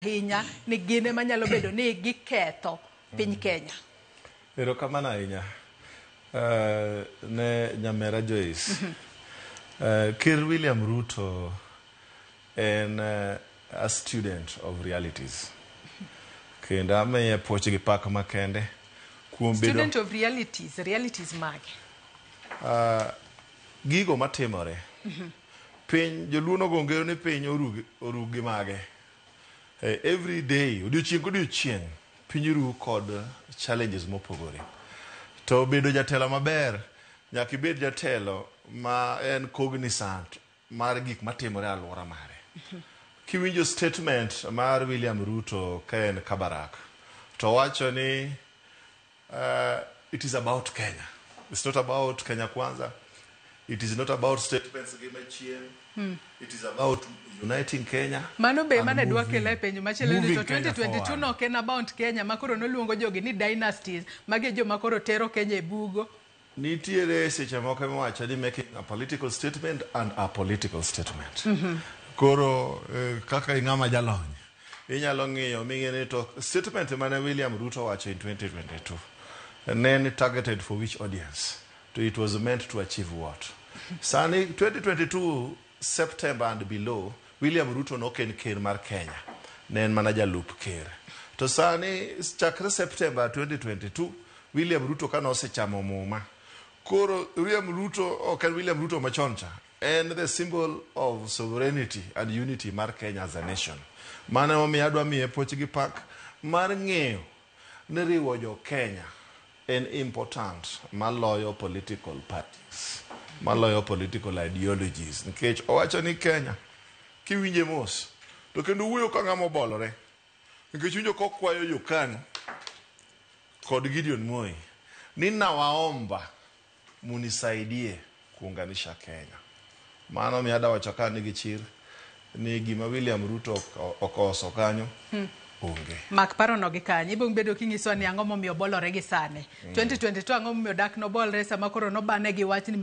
hinya ni gine manyalo bedo ni giketho piny Kenya. Erokamano ahinya ne nyamera Joyce. Ker William Ruto en a student of realities. Kendo amiye puoch gi pak makende kuom bedo student of realities mage. Gigo matimore. Piny joluono gongero ni piny orugi mage. Every day, odiochieng' piny ru kod challenges mopogore. To bedo jatelo maber, nyaka ibed jatelo ma en cognizant mar gik matimore e alwora mare. Kiwinjo statement mar William Ruto ka en Kabarak, to wacho ni it is about Kenya. It's not about Kenya Kwanza. It is not about statements gi machien. It is about uniting Kenya. Mano be mane dwa kele penjo machielo ni to 2022 no ken about Kenya makoro noluongo jogi ni dynasties mage jo makoro tero Kenya e bugo. Nitiere seche moko miwacho ni making a political statement and a political statement. Koro kaka ing'ama jalony inyalo ng'iyo ming'e to statement mane William Ruto wacho in 2022 and then targeted for which audience? So it was meant to achieve what? Sani 2022 September and below, William Ruto noken ker mar Kenya. Nen mana jalup ker. To sani chakre September 2022, William Ruto kanosechamo muma. Koro William Ruto, okay, William Ruto machoncha, and the symbol of sovereignty and unity mar Kenya as a nation. Mana omi adwa miye poch gi pak mar ng'eyo ni riwo jo Kenya en important maloyo political parties, maloyo political ideologies. Nikech owacho ni Kenya kiwinje mos to kendo wuoyo ka ng'ama obolore. Nikech winjo kokwayo Yokano kod Gideon Moi ni nawaomba munisaidie kuunganisha Kenya. Maana miada wachoka nigi chir ni gima William Ruto okoso kanyo onge. Mak paro no gi kanyo ibong bedo kinyiso ni ang'o momiyo bolore gi sane. 2022 ang'o momiyo dak no bolre sama koro no bane gi wach ni